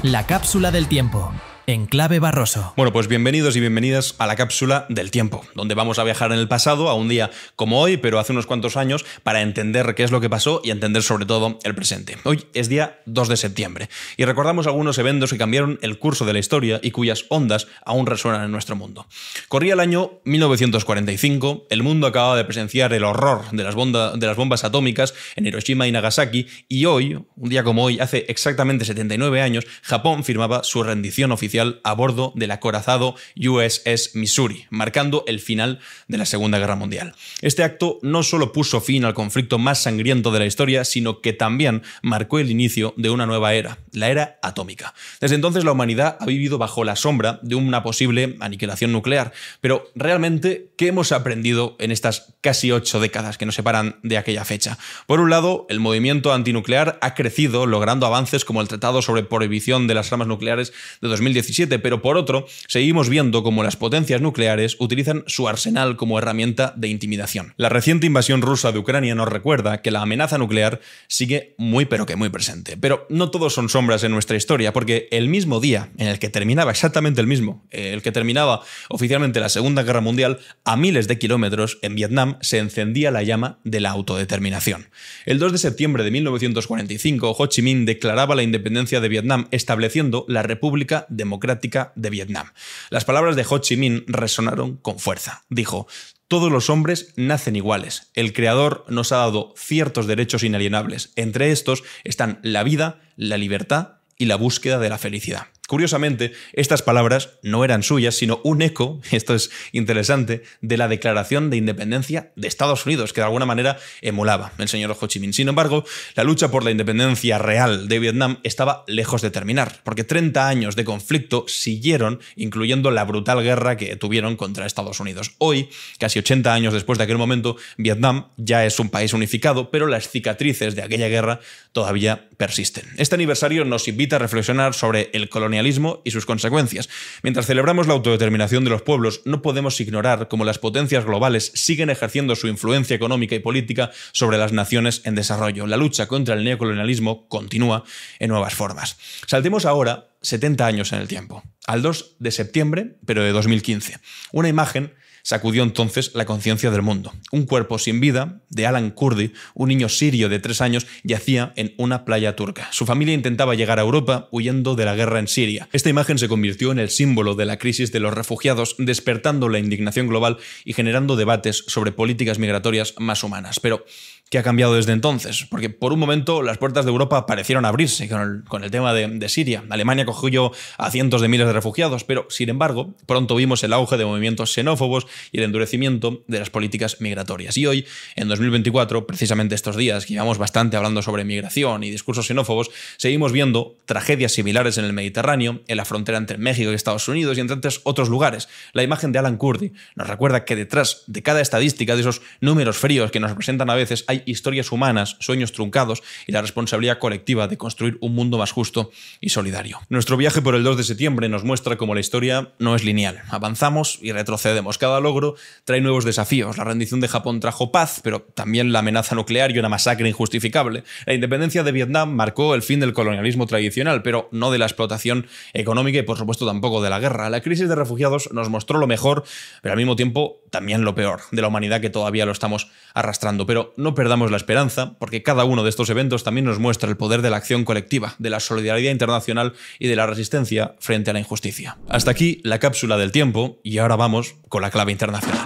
La cápsula del tiempo. En Clave Barroso. Bueno, pues bienvenidos y bienvenidas a la cápsula del tiempo, donde vamos a viajar en el pasado a un día como hoy, pero hace unos cuantos años, para entender qué es lo que pasó y entender sobre todo el presente. Hoy es día 2 de septiembre y recordamos algunos eventos que cambiaron el curso de la historia y cuyas ondas aún resuenan en nuestro mundo. Corría el año 1945, el mundo acababa de presenciar el horror de las bombas atómicas en Hiroshima y Nagasaki, y hoy, un día como hoy, hace exactamente 79 años, Japón firmaba su rendición oficial a bordo del acorazado USS Missouri, marcando el final de la Segunda Guerra Mundial. Este acto no solo puso fin al conflicto más sangriento de la historia, sino que también marcó el inicio de una nueva era, la era atómica. Desde entonces la humanidad ha vivido bajo la sombra de una posible aniquilación nuclear. Pero realmente, ¿qué hemos aprendido en estas casi 8 décadas que nos separan de aquella fecha? Por un lado, el movimiento antinuclear ha crecido, logrando avances como el Tratado sobre Prohibición de las Armas Nucleares de 2017, pero por otro, seguimos viendo cómo las potencias nucleares utilizan su arsenal como herramienta de intimidación. La reciente invasión rusa de Ucrania nos recuerda que la amenaza nuclear sigue muy pero que muy presente. Pero no todos son sombras en nuestra historia, porque el mismo día en el que terminaba, exactamente el que terminaba oficialmente la Segunda Guerra Mundial, a miles de kilómetros en Vietnam se encendía la llama de la autodeterminación. El 2 de septiembre de 1945, Ho Chi Minh declaraba la independencia de Vietnam, estableciendo la República Democrática de Vietnam. Las palabras de Ho Chi Minh resonaron con fuerza. Dijo: todos los hombres nacen iguales. El Creador nos ha dado ciertos derechos inalienables. Entre estos están la vida, la libertad y la búsqueda de la felicidad. Curiosamente, estas palabras no eran suyas, sino un eco, esto es interesante, de la Declaración de Independencia de Estados Unidos, que de alguna manera emulaba el señor Ho Chi Minh. Sin embargo, la lucha por la independencia real de Vietnam estaba lejos de terminar, porque 30 años de conflicto siguieron, incluyendo la brutal guerra que tuvieron contra Estados Unidos. Hoy, casi 80 años después de aquel momento, Vietnam ya es un país unificado, pero las cicatrices de aquella guerra todavía persisten. Este aniversario nos invita a reflexionar sobre el colonialismo y sus consecuencias. Mientras celebramos la autodeterminación de los pueblos, no podemos ignorar cómo las potencias globales siguen ejerciendo su influencia económica y política sobre las naciones en desarrollo. La lucha contra el neocolonialismo continúa en nuevas formas. Saltemos ahora 70 años en el tiempo, al 2 de septiembre, pero de 2015. Una imagen sacudió entonces la conciencia del mundo. Un cuerpo sin vida de Alan Kurdi, un niño sirio de 3 años, yacía en una playa turca. Su familia intentaba llegar a Europa huyendo de la guerra en Siria. Esta imagen se convirtió en el símbolo de la crisis de los refugiados, despertando la indignación global y generando debates sobre políticas migratorias más humanas. Pero ¿qué ha cambiado desde entonces? Porque por un momento las puertas de Europa parecieron abrirse con el tema de Siria. Alemania acogió a cientos de miles de refugiados, pero sin embargo pronto vimos el auge de movimientos xenófobos y el endurecimiento de las políticas migratorias. Y hoy, en 2024, precisamente estos días que llevamos bastante hablando sobre migración y discursos xenófobos, seguimos viendo tragedias similares en el Mediterráneo, en la frontera entre México y Estados Unidos y entre otros lugares. La imagen de Alan Kurdi nos recuerda que detrás de cada estadística, de esos números fríos que nos presentan a veces, hay historias humanas, sueños truncados y la responsabilidad colectiva de construir un mundo más justo y solidario. Nuestro viaje por el 2 de septiembre nos muestra cómo la historia no es lineal. Avanzamos y retrocedemos. Cada logro trae nuevos desafíos. La rendición de Japón trajo paz, pero también la amenaza nuclear y una masacre injustificable. La independencia de Vietnam marcó el fin del colonialismo tradicional, pero no de la explotación económica y por supuesto tampoco de la guerra. La crisis de refugiados nos mostró lo mejor, pero al mismo tiempo también lo peor de la humanidad, que todavía lo estamos arrastrando. Pero no perdamos la esperanza, porque cada uno de estos eventos también nos muestra el poder de la acción colectiva, de la solidaridad internacional y de la resistencia frente a la injusticia. Hasta aquí la cápsula del tiempo y ahora vamos con la clave internacional.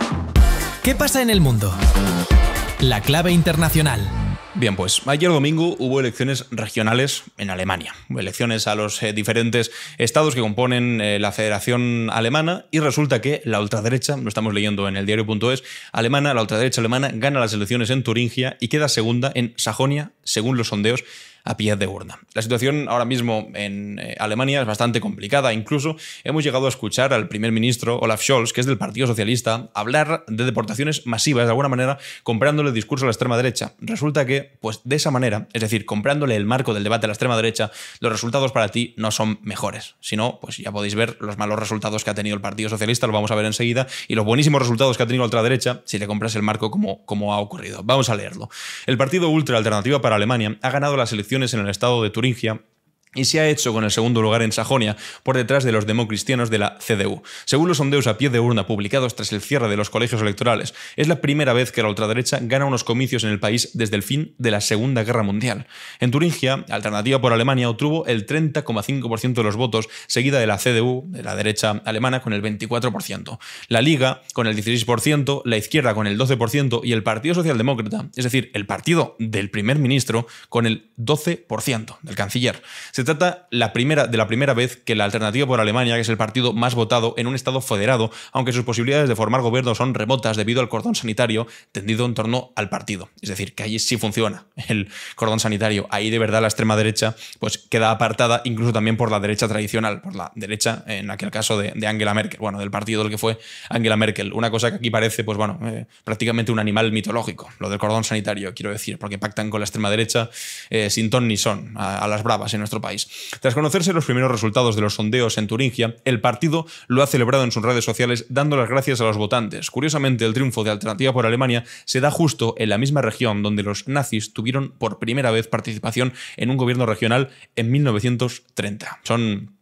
¿Qué pasa en el mundo? La clave internacional. Bien, pues ayer domingo hubo elecciones regionales en Alemania, elecciones a los diferentes estados que componen la Federación Alemana, y resulta que la ultraderecha, lo estamos leyendo en el diario.es, la ultraderecha alemana gana las elecciones en Turingia y queda segunda en Sajonia, según los sondeos a pie de urna. La situación ahora mismo en Alemania es bastante complicada. Incluso hemos llegado a escuchar al primer ministro Olaf Scholz, que es del Partido Socialista, hablar de deportaciones masivas, de alguna manera comprándole el discurso a la extrema derecha. Resulta que, pues de esa manera, es decir, comprándole el marco del debate a la extrema derecha, los resultados para ti no son mejores. Si no, pues ya podéis ver los malos resultados que ha tenido el Partido Socialista, lo vamos a ver enseguida, y los buenísimos resultados que ha tenido la ultraderecha si le compras el marco como ha ocurrido. Vamos a leerlo. El partido Ultra Alternativa para Alemania ha ganado las elecciones en el estado de Turingia y se ha hecho con el segundo lugar en Sajonia, por detrás de los democristianos de la CDU. Según los sondeos a pie de urna publicados tras el cierre de los colegios electorales, es la primera vez que la ultraderecha gana unos comicios en el país desde el fin de la Segunda Guerra Mundial. En Turingia, Alternativa por Alemania obtuvo el 30,5% de los votos, seguida de la CDU, de la derecha alemana, con el 24%. La Liga, con el 16%, la Izquierda, con el 12%, y el Partido Socialdemócrata, es decir, el partido del primer ministro, con el 12%, del canciller. Se trata de la primera vez que la Alternativa por Alemania, que es el partido más votado en un estado federado, aunque sus posibilidades de formar gobierno son remotas debido al cordón sanitario tendido en torno al partido. Es decir, que allí sí funciona el cordón sanitario. Ahí de verdad la extrema derecha pues queda apartada, incluso también por la derecha tradicional, por la derecha, en aquel caso, de Angela Merkel, bueno, del partido del que fue Angela Merkel. Una cosa que aquí parece, pues bueno, prácticamente un animal mitológico, lo del cordón sanitario, quiero decir, porque pactan con la extrema derecha sin ton ni son, a las bravas en nuestro país. Tras conocerse los primeros resultados de los sondeos en Turingia, el partido lo ha celebrado en sus redes sociales dando las gracias a los votantes. Curiosamente, el triunfo de Alternativa por Alemania se da justo en la misma región donde los nazis tuvieron por primera vez participación en un gobierno regional en 1930. Son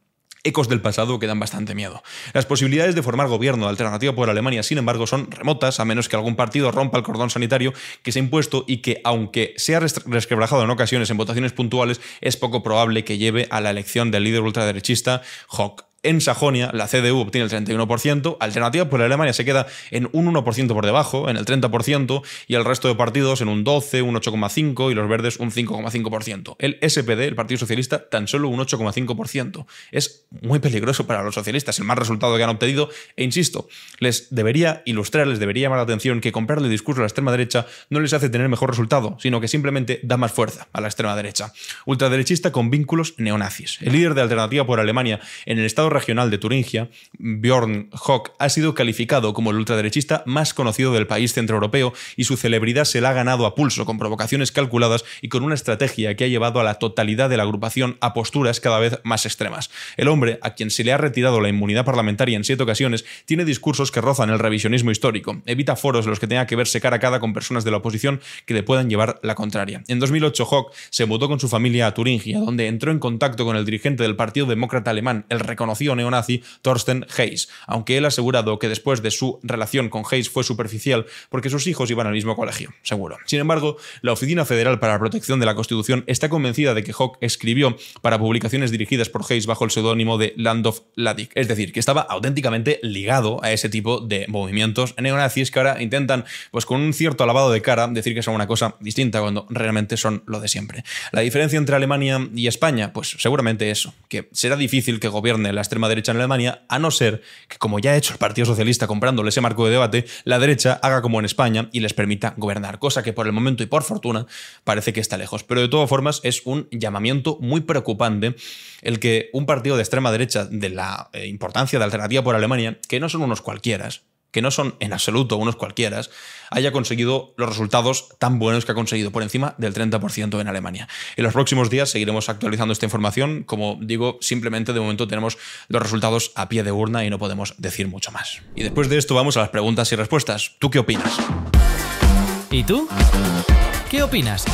ecos del pasado que dan bastante miedo. Las posibilidades de formar gobierno de Alternativa por Alemania, sin embargo, son remotas, a menos que algún partido rompa el cordón sanitario que se ha impuesto y que, aunque sea resquebrajado en ocasiones en votaciones puntuales, es poco probable que lleve a la elección del líder ultraderechista Jock En Sajonia, la CDU obtiene el 31%, Alternativa por Alemania se queda en un 1% por debajo, en el 30%, y el resto de partidos en un 12, un 8,5% y los verdes un 5,5%. El SPD, el Partido Socialista, tan solo un 8,5%. Es muy peligroso para los socialistas, el mal resultado que han obtenido, e insisto, les debería ilustrar, les debería llamar la atención que comprarle el discurso a la extrema derecha no les hace tener mejor resultado, sino que simplemente da más fuerza a la extrema derecha. Ultraderechista con vínculos neonazis. El líder de Alternativa por Alemania en el estado regional de Turingia, Björn Höcke, ha sido calificado como el ultraderechista más conocido del país centroeuropeo y su celebridad se la ha ganado a pulso, con provocaciones calculadas y con una estrategia que ha llevado a la totalidad de la agrupación a posturas cada vez más extremas. El hombre, a quien se le ha retirado la inmunidad parlamentaria en 7 ocasiones, tiene discursos que rozan el revisionismo histórico, evita foros en los que tenga que verse cara a cara con personas de la oposición que le puedan llevar la contraria. En 2008, Höcke se mudó con su familia a Turingia, donde entró en contacto con el dirigente del Partido Demócrata Alemán, el reconocido neonazi Thorsten Hayes, aunque él ha asegurado que después de su relación con Hayes fue superficial porque sus hijos iban al mismo colegio, seguro. Sin embargo, la Oficina Federal para la Protección de la Constitución está convencida de que Höcke escribió para publicaciones dirigidas por Hayes bajo el seudónimo de Landolf Ladick, es decir, que estaba auténticamente ligado a ese tipo de movimientos neonazis que ahora intentan, pues con un cierto lavado de cara, decir que son una cosa distinta cuando realmente son lo de siempre. La diferencia entre Alemania y España, pues seguramente eso, que será difícil que gobierne la extrema derecha en Alemania, a no ser que, como ya ha hecho el Partido Socialista comprándole ese marco de debate, la derecha haga como en España y les permita gobernar, cosa que por el momento y por fortuna parece que está lejos. Pero de todas formas es un llamamiento muy preocupante el que un partido de extrema derecha de la importancia de Alternativa por Alemania, que no son unos cualquieras, que no son en absoluto unos cualquieras, haya conseguido los resultados tan buenos que ha conseguido, por encima del 30% en Alemania. En los próximos días seguiremos actualizando esta información. Como digo, simplemente de momento tenemos los resultados a pie de urna y no podemos decir mucho más. Y después de esto vamos a las preguntas y respuestas. ¿Tú qué opinas? ¿Y tú? ¿Qué opinas?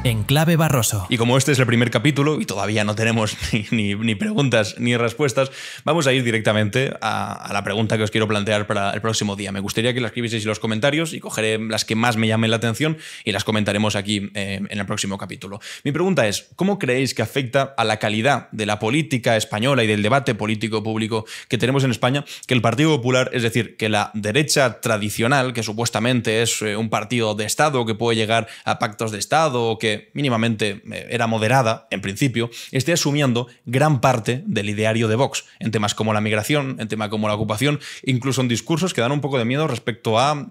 En Clave Barroso. Y como este es el primer capítulo y todavía no tenemos ni preguntas ni respuestas, vamos a ir directamente a la pregunta que os quiero plantear para el próximo día. Me gustaría que la escribieseis en los comentarios y cogeré las que más me llamen la atención y las comentaremos aquí en el próximo capítulo. Mi pregunta es, ¿cómo creéis que afecta a la calidad de la política española y del debate político público que tenemos en España que el Partido Popular, es decir, que la derecha tradicional, que supuestamente es un partido de Estado que puede llegar a pactos de Estado o que mínimamente era moderada, en principio, esté asumiendo gran parte del ideario de Vox, en temas como la migración, en temas como la ocupación, incluso en discursos que dan un poco de miedo respecto a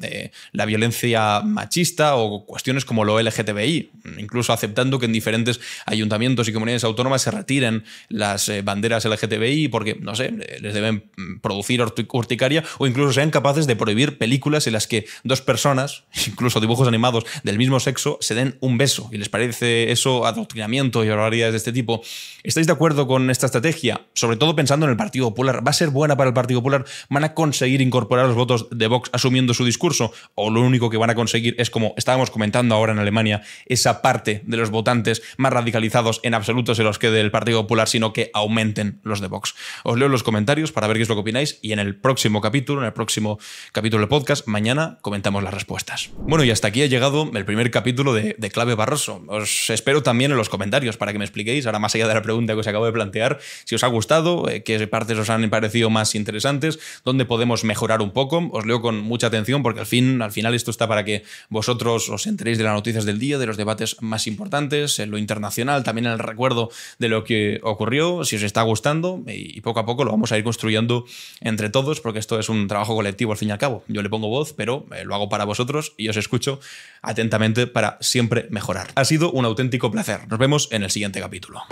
la violencia machista o cuestiones como lo LGTBI, incluso aceptando que en diferentes ayuntamientos y comunidades autónomas se retiren las banderas LGTBI porque, no sé, les deben producir urticaria, o incluso sean capaces de prohibir películas en las que dos personas, incluso dibujos animados del mismo sexo, se den un beso y les parece eso adoctrinamiento y barbaridades de este tipo. ¿Estáis de acuerdo con esta estrategia? Sobre todo pensando en el Partido Popular. ¿Va a ser buena para el Partido Popular? ¿Van a conseguir incorporar los votos de Vox asumiendo su discurso? ¿O lo único que van a conseguir es, como estábamos comentando ahora en Alemania, esa parte de los votantes más radicalizados en absoluto se los quede el Partido Popular, sino que aumenten los de Vox? Os leo en los comentarios para ver qué es lo que opináis y en el próximo capítulo del podcast, mañana comentamos las respuestas. Bueno, y hasta aquí ha llegado el primer capítulo de Clave Barroso. Os espero también en los comentarios para que me expliquéis, ahora más allá de la pregunta que os acabo de plantear, si os ha gustado, qué partes os han parecido más interesantes, dónde podemos mejorar un poco. Os leo con mucha atención porque al final esto está para que vosotros os enteréis de las noticias del día, de los debates más importantes, en lo internacional, también en el recuerdo de lo que ocurrió, si os está gustando, y poco a poco lo vamos a ir construyendo entre todos, porque esto es un trabajo colectivo al fin y al cabo. Yo le pongo voz, pero lo hago para vosotros y os escucho atentamente para siempre mejorar. Ha sido un auténtico placer. Nos vemos en el siguiente capítulo.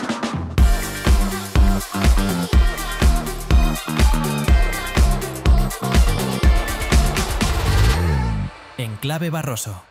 En Clave Barroso.